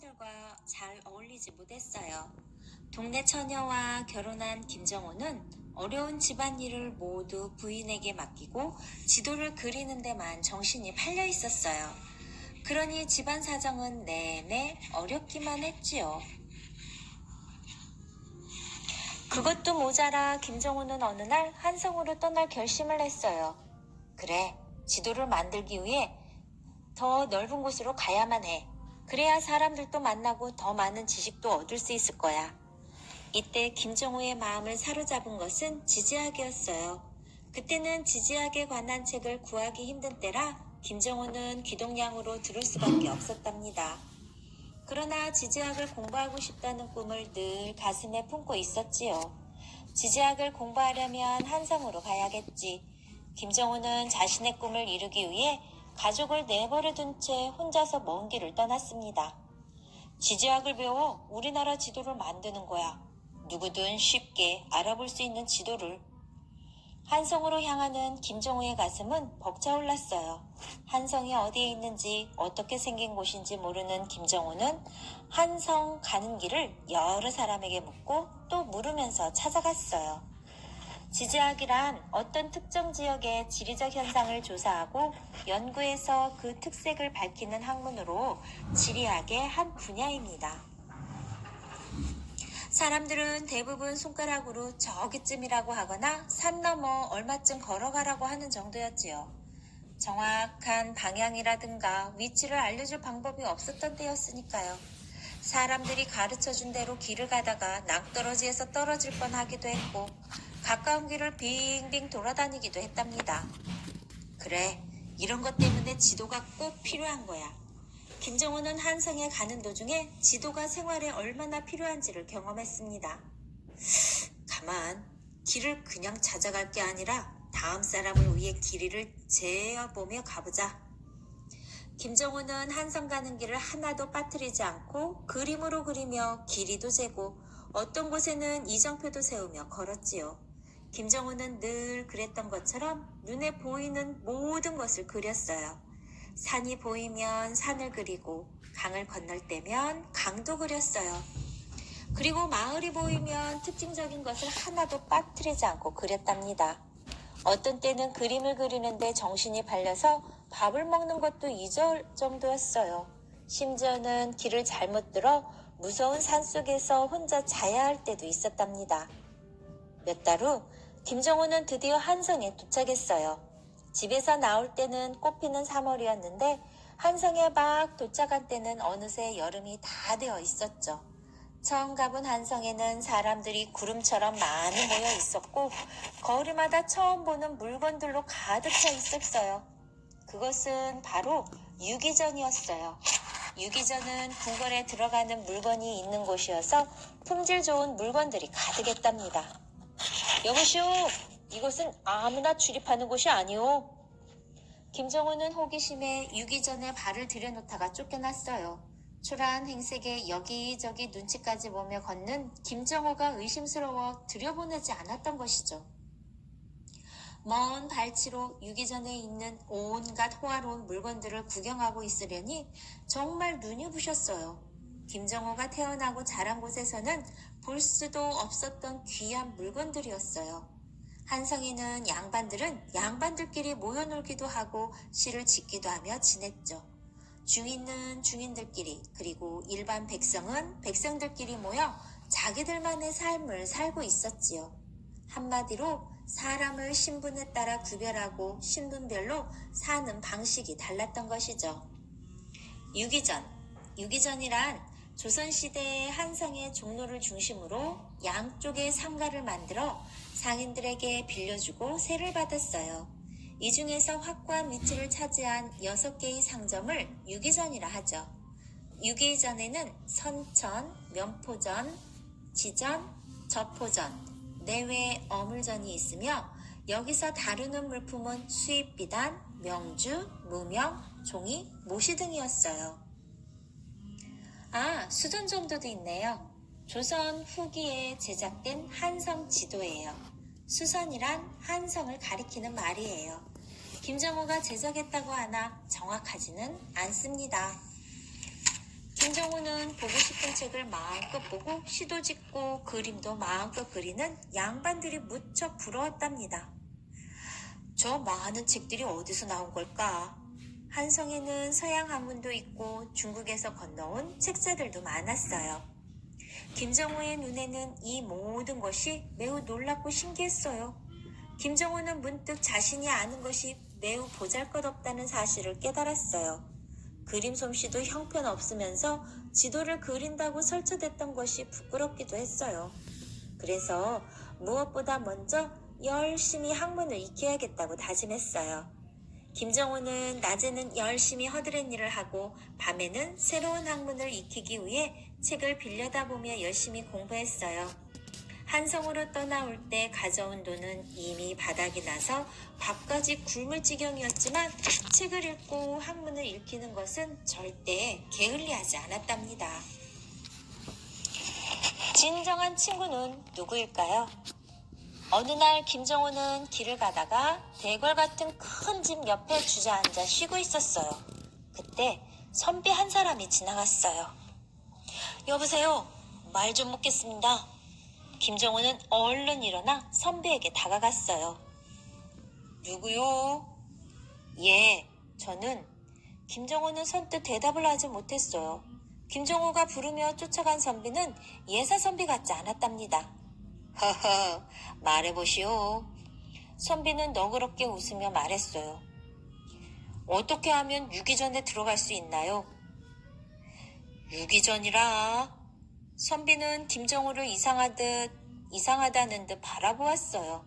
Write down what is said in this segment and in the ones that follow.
사람들과 잘 어울리지 못했어요. 동네 처녀와 결혼한 김정호는 어려운 집안일을 모두 부인에게 맡기고 지도를 그리는 데만 정신이 팔려 있었어요. 그러니 집안 사정은 내내 어렵기만 했지요. 그것도 모자라 김정호는 어느 날 한성으로 떠날 결심을 했어요. 그래, 지도를 만들기 위해 더 넓은 곳으로 가야만 해. 그래야 사람들도 만나고 더 많은 지식도 얻을 수 있을 거야. 이때 김정호의 마음을 사로잡은 것은 지지학이었어요. 그때는 지지학에 관한 책을 구하기 힘든 때라 김정호는 기동량으로 들을 수밖에 없었답니다. 그러나 지지학을 공부하고 싶다는 꿈을 늘 가슴에 품고 있었지요. 지지학을 공부하려면 한성으로 가야겠지. 김정호는 자신의 꿈을 이루기 위해 가족을 내버려 둔 채 혼자서 먼 길을 떠났습니다. 지지학을 배워 우리나라 지도를 만드는 거야. 누구든 쉽게 알아볼 수 있는 지도를. 한성으로 향하는 김정호의 가슴은 벅차올랐어요. 한성이 어디에 있는지 어떻게 생긴 곳인지 모르는 김정호는 한성 가는 길을 여러 사람에게 묻고 또 물으면서 찾아갔어요. 지지학이란 어떤 특정 지역의 지리적 현상을 조사하고 연구해서 그 특색을 밝히는 학문으로 지리학의 한 분야입니다. 사람들은 대부분 손가락으로 저기쯤이라고 하거나 산 넘어 얼마쯤 걸어가라고 하는 정도였지요. 정확한 방향이라든가 위치를 알려줄 방법이 없었던 때였으니까요. 사람들이 가르쳐준 대로 길을 가다가 낭떠러지에서 떨어질 뻔하기도 했고 가까운 길을 빙빙 돌아다니기도 했답니다. 그래, 이런 것 때문에 지도가 꼭 필요한 거야. 김정호는 한성에 가는 도중에 지도가 생활에 얼마나 필요한지를 경험했습니다. 가만, 길을 그냥 찾아갈 게 아니라 다음 사람을 위해 길이를 재어보며 가보자. 김정호는 한성 가는 길을 하나도 빠뜨리지 않고 그림으로 그리며 길이도 재고 어떤 곳에는 이정표도 세우며 걸었지요. 김정호는 늘 그랬던 것처럼 눈에 보이는 모든 것을 그렸어요. 산이 보이면 산을 그리고 강을 건널 때면 강도 그렸어요. 그리고 마을이 보이면 특징적인 것을 하나도 빠뜨리지 않고 그렸답니다. 어떤 때는 그림을 그리는데 정신이 팔려서 밥을 먹는 것도 잊을 정도였어요. 심지어는 길을 잘못 들어 무서운 산속에서 혼자 자야 할 때도 있었답니다. 몇 달 후 김정호는 드디어 한성에 도착했어요. 집에서 나올 때는 꽃피는 3월이었는데 한성에 막 도착한 때는 어느새 여름이 다 되어 있었죠. 처음 가본 한성에는 사람들이 구름처럼 많이 모여 있었고 거리마다 처음 보는 물건들로 가득 차 있었어요. 그것은 바로 유기전이었어요. 유기전은 궁궐에 들어가는 물건이 있는 곳이어서 품질 좋은 물건들이 가득했답니다. 여보시오, 이곳은 아무나 출입하는 곳이 아니오. 김정호는 호기심에 유기전에 발을 들여놓다가 쫓겨났어요. 초라한 행색에 여기저기 눈치까지 보며 걷는 김정호가 의심스러워 들여보내지 않았던 것이죠. 먼 발치로 유기전에 있는 온갖 호화로운 물건들을 구경하고 있으려니 정말 눈이 부셨어요. 김정호가 태어나고 자란 곳에서는 볼 수도 없었던 귀한 물건들이었어요. 한성에는 양반들은 양반들끼리 모여 놀기도 하고 시를 짓기도 하며 지냈죠. 중인은 중인들끼리 그리고 일반 백성은 백성들끼리 모여 자기들만의 삶을 살고 있었지요. 한마디로 사람을 신분에 따라 구별하고 신분별로 사는 방식이 달랐던 것이죠. 유기전이란 조선시대의 한성의 종로를 중심으로 양쪽에 상가를 만들어 상인들에게 빌려주고 세를 받았어요. 이 중에서 확고한 위치를 차지한 6개의 상점을 유기전이라 하죠. 유기전에는 선천, 면포전, 지전, 저포전, 내외 어물전이 있으며 여기서 다루는 물품은 수입비단, 명주, 무명, 종이, 모시 등이었어요. 수전정도도 있네요. 조선 후기에 제작된 한성 지도예요. 수선이란 한성을 가리키는 말이에요. 김정호가 제작했다고 하나 정확하지는 않습니다. 김정우는 보고 싶은 책을 마음껏 보고 시도 짓고 그림도 마음껏 그리는 양반들이 무척 부러웠답니다. 저 많은 책들이 어디서 나온 걸까? 한성에는 서양 학문도 있고 중국에서 건너온 책자들도 많았어요. 김정우의 눈에는 이 모든 것이 매우 놀랍고 신기했어요. 김정우는 문득 자신이 아는 것이 매우 보잘것없다는 사실을 깨달았어요. 그림 솜씨도 형편없으면서 지도를 그린다고 설쳐댔던 것이 부끄럽기도 했어요. 그래서 무엇보다 먼저 열심히 학문을 익혀야겠다고 다짐했어요. 김정우는 낮에는 열심히 허드렛 일을 하고 밤에는 새로운 학문을 익히기 위해 책을 빌려다 보며 열심히 공부했어요. 한성으로 떠나올 때 가져온 돈은 이미 바닥이 나서 밥까지 굶을 지경이었지만 책을 읽고 학문을 익히는 것은 절대 게을리하지 않았답니다. 진정한 친구는 누구일까요? 어느 날 김정우는 길을 가다가 대궐 같은 큰 집 옆에 주저앉아 쉬고 있었어요. 그때 선비 한 사람이 지나갔어요. 여보세요. 말 좀 묻겠습니다. 김정우는 얼른 일어나 선비에게 다가갔어요. 누구요? 예, 저는. 김정우는 선뜻 대답을 하지 못했어요. 김정우가 부르며 쫓아간 선비는 예사 선비 같지 않았답니다. 허허, 말해보시오. 선비는 너그럽게 웃으며 말했어요. 어떻게 하면 유기전에 들어갈 수 있나요? 유기전이라. 선비는 김정우를 이상하다는 듯 바라보았어요.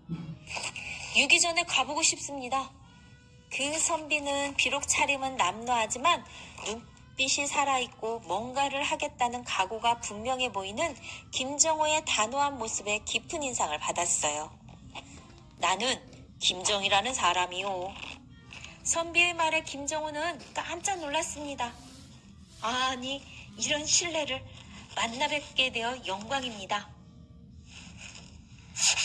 유기전에 가보고 싶습니다. 그 선비는 비록 차림은 남루하지만 눈빛이 살아있고 뭔가를 하겠다는 각오가 분명해 보이는 김정우의 단호한 모습에 깊은 인상을 받았어요. 나는 김정이라는 사람이요. 선비의 말에 김정우는 깜짝 놀랐습니다. 아니, 이런 신뢰를 만나 뵙게 되어 영광입니다.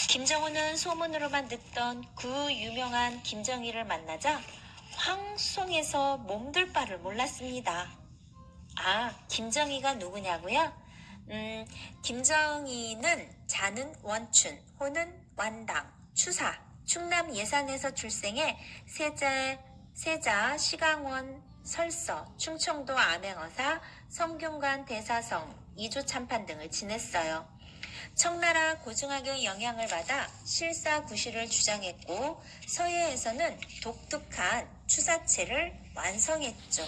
김정우는 소문으로만 듣던 그 유명한 김정희를 만나자 황송해서 몸둘 바를 몰랐습니다. 아, 김정희가 누구냐고요? 김정희는 자는 원춘, 호는 완당, 추사, 충남 예산에서 출생해 세자, 시강원, 설서, 충청도 암행어사, 성균관 대사성, 이조참판 등을 지냈어요. 청나라 고증학의 영향을 받아 실사구시를 주장했고 서예에서는 독특한 추사체를 완성했죠.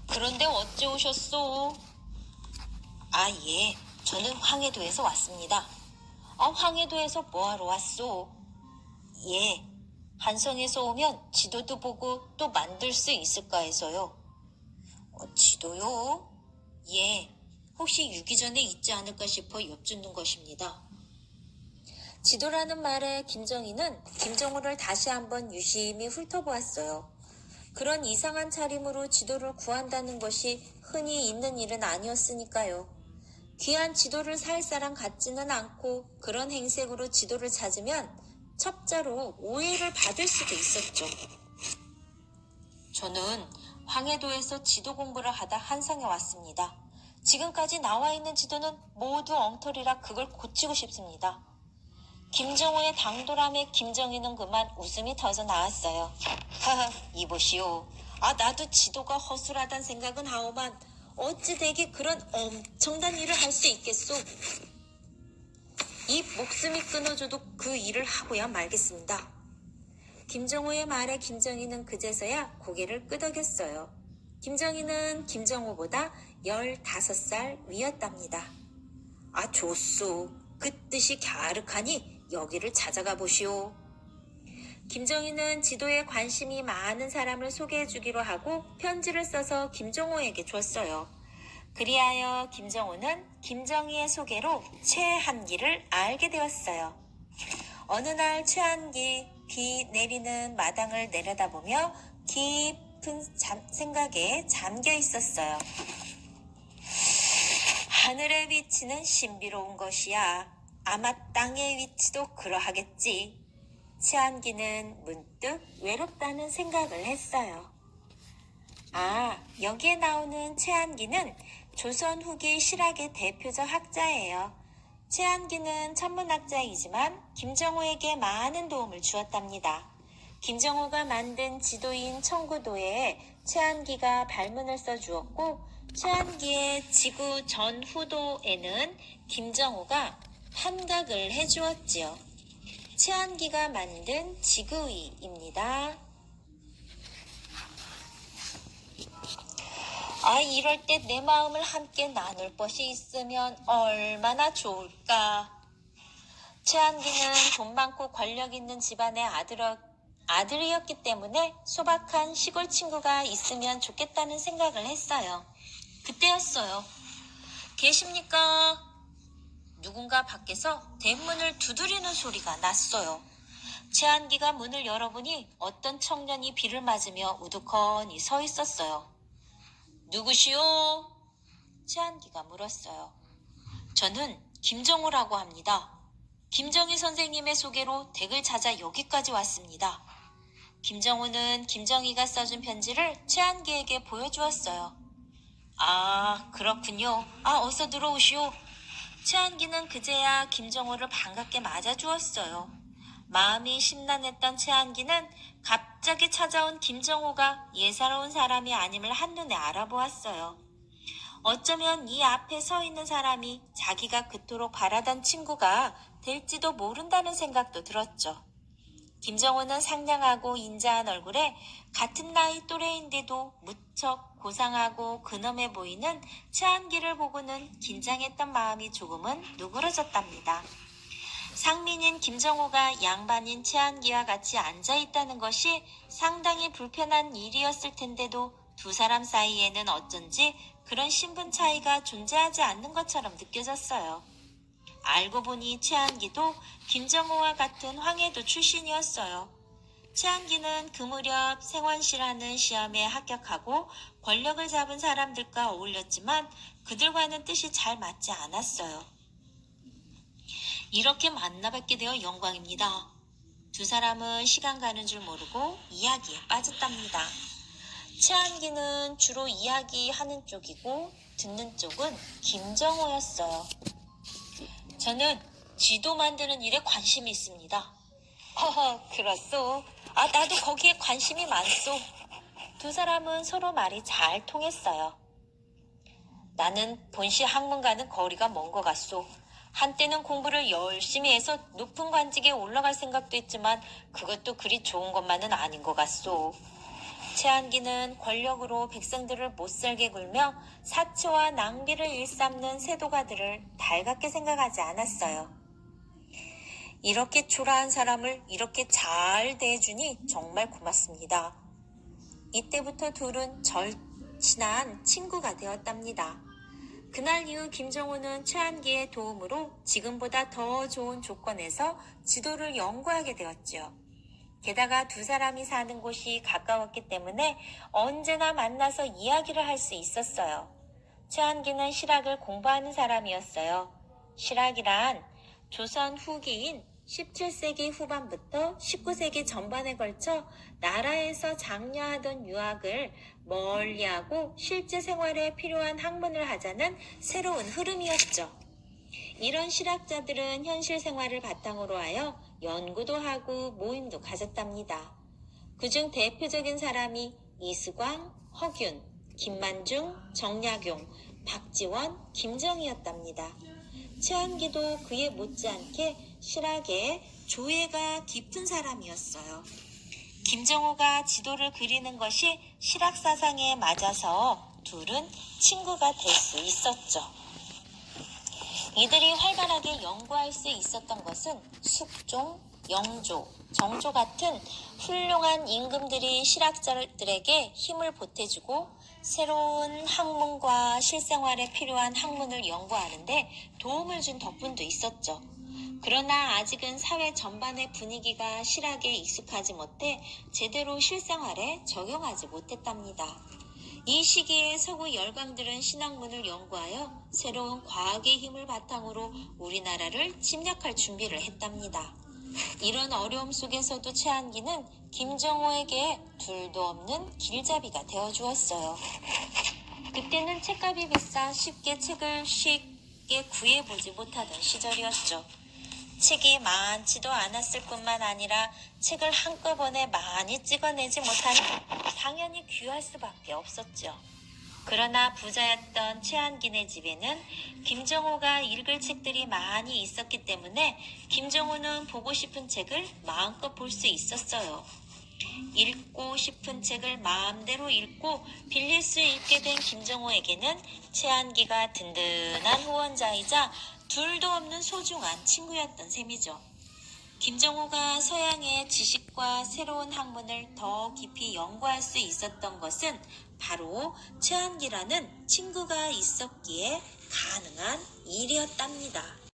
그런데 어찌 오셨소? 아, 예, 저는 황해도에서 왔습니다. 황해도에서 뭐하러 왔소? 예, 한성에서 오면 지도도 보고 또 만들 수 있을까 해서요. 지도요? 예, 혹시 유기전에 있지 않을까 싶어 엿듣는 것입니다. 지도라는 말에 김정희는 김정우를 다시 한번 유심히 훑어보았어요. 그런 이상한 차림으로 지도를 구한다는 것이 흔히 있는 일은 아니었으니까요. 귀한 지도를 살 사람 같지는 않고 그런 행색으로 지도를 찾으면 첩자로 오해를 받을 수도 있었죠. 저는 황해도에서 지도 공부를 하다 한성에 왔습니다. 지금까지 나와 있는 지도는 모두 엉터리라 그걸 고치고 싶습니다. 김정우의 당돌함에 김정희는 그만 웃음이 터져 나왔어요. 하하, 이보시오. 나도 지도가 허술하단 생각은 하오만 어찌 되게 그런 엄청난 일을 할 수 있겠소? 이 목숨이 끊어져도 그 일을 하고야 말겠습니다. 김정우의 말에 김정희는 그제서야 고개를 끄덕였어요. 김정희는 김정우보다 15살 위였답니다. 좋소. 그 뜻이 갸륵하니 여기를 찾아가 보시오. 김정희는 지도에 관심이 많은 사람을 소개해 주기로 하고 편지를 써서 김정우에게 줬어요. 그리하여 김정우는 김정희의 소개로 최한기를 알게 되었어요. 어느 날 최한기 비 내리는 마당을 내려다보며 깊은 생각에 잠겨 있었어요. 하늘의 위치는 신비로운 것이야. 아마 땅의 위치도 그러하겠지. 최한기는 문득 외롭다는 생각을 했어요. 여기에 나오는 최한기는 조선 후기 실학의 대표적 학자예요. 최한기는 천문학자이지만 김정호에게 많은 도움을 주었답니다. 김정호가 만든 지도인 청구도에 최한기가 발문을 써주었고, 최한기의 지구 전후도에는 김정호가 판각을 해주었지요. 최한기가 만든 지구위입니다. 이럴 때 내 마음을 함께 나눌 것이 있으면 얼마나 좋을까. 최한기는 돈 많고 권력 있는 집안의 아들이었기 때문에 소박한 시골 친구가 있으면 좋겠다는 생각을 했어요. 그때였어요. 계십니까? 누군가 밖에서 대문을 두드리는 소리가 났어요. 최한기가 문을 열어보니 어떤 청년이 비를 맞으며 우두커니 서 있었어요. 누구시오? 최한기가 물었어요. 저는 김정호라고 합니다. 김정희 선생님의 소개로 댁을 찾아 여기까지 왔습니다. 김정호는 김정희가 써준 편지를 최한기에게 보여주었어요. 그렇군요. 어서 들어오시오. 최한기는 그제야 김정호를 반갑게 맞아주었어요. 마음이 심란했던 최한기는 갑자기 찾아온 김정호가 예사로운 사람이 아님을 한눈에 알아보았어요. 어쩌면 이 앞에 서 있는 사람이 자기가 그토록 바라던 친구가 될지도 모른다는 생각도 들었죠. 김정호는 상냥하고 인자한 얼굴에 같은 나이 또래인데도 무척 고상하고 근엄해 보이는 최한기를 보고는 긴장했던 마음이 조금은 누그러졌답니다. 상민인 김정호가 양반인 최한기와 같이 앉아있다는 것이 상당히 불편한 일이었을 텐데도 두 사람 사이에는 어쩐지 그런 신분 차이가 존재하지 않는 것처럼 느껴졌어요. 알고 보니 최한기도 김정호와 같은 황해도 출신이었어요. 최한기는 그 무렵 생원시라는 시험에 합격하고 권력을 잡은 사람들과 어울렸지만 그들과는 뜻이 잘 맞지 않았어요. 이렇게 만나뵙게 되어 영광입니다. 두 사람은 시간 가는 줄 모르고 이야기에 빠졌답니다. 최한기는 주로 이야기하는 쪽이고 듣는 쪽은 김정호였어요. 저는 지도 만드는 일에 관심이 있습니다. 그렇소. 나도 거기에 관심이 많소. 두 사람은 서로 말이 잘 통했어요. 나는 본시 학문과는 거리가 먼 것 같소. 한때는 공부를 열심히 해서 높은 관직에 올라갈 생각도 있지만 그것도 그리 좋은 것만은 아닌 것 같소. 최한기는 권력으로 백성들을 못살게 굴며 사치와 낭비를 일삼는 세도가들을 달갑게 생각하지 않았어요. 이렇게 초라한 사람을 이렇게 잘 대해주니 정말 고맙습니다. 이때부터 둘은 절친한 친구가 되었답니다. 그날 이후 김정호는 최한기의 도움으로 지금보다 더 좋은 조건에서 지도를 연구하게 되었지요. 게다가 두 사람이 사는 곳이 가까웠기 때문에 언제나 만나서 이야기를 할 수 있었어요. 최한기는 실학을 공부하는 사람이었어요. 실학이란 조선 후기인 17세기 후반부터 19세기 전반에 걸쳐 나라에서 장려하던 유학을 멀리하고 실제 생활에 필요한 학문을 하자는 새로운 흐름이었죠. 이런 실학자들은 현실 생활을 바탕으로 하여 연구도 하고 모임도 가졌답니다. 그중 대표적인 사람이 이수광, 허균, 김만중, 정약용, 박지원, 김정희였답니다. 최한기도 그에 못지않게 실학에 조예가 깊은 사람이었어요. 김정호가 지도를 그리는 것이 실학 사상에 맞아서 둘은 친구가 될 수 있었죠. 이들이 활발하게 연구할 수 있었던 것은 숙종, 영조, 정조 같은 훌륭한 임금들이 실학자들에게 힘을 보태주고 새로운 학문과 실생활에 필요한 학문을 연구하는데 도움을 준 덕분도 있었죠. 그러나 아직은 사회 전반의 분위기가 실학에 익숙하지 못해 제대로 실생활에 적용하지 못했답니다. 이 시기에 서구 열강들은 신학문을 연구하여 새로운 과학의 힘을 바탕으로 우리나라를 침략할 준비를 했답니다. 이런 어려움 속에서도 최한기는 김정호에게 둘도 없는 길잡이가 되어주었어요. 그때는 책값이 비싸 쉽게 책을 쉽게 구해보지 못하던 시절이었죠. 책이 많지도 않았을 뿐만 아니라 책을 한꺼번에 많이 찍어내지 못하니 당연히 귀할 수밖에 없었죠. 그러나 부자였던 최한기네 집에는 김정호가 읽을 책들이 많이 있었기 때문에 김정호는 보고 싶은 책을 마음껏 볼 수 있었어요. 읽고 싶은 책을 마음대로 읽고 빌릴 수 있게 된 김정호에게는 최한기가 든든한 후원자이자 둘도 없는 소중한 친구였던 셈이죠. 김정호가 서양의 지식과 새로운 학문을 더 깊이 연구할 수 있었던 것은 바로 최한기라는 친구가 있었기에 가능한 일이었답니다.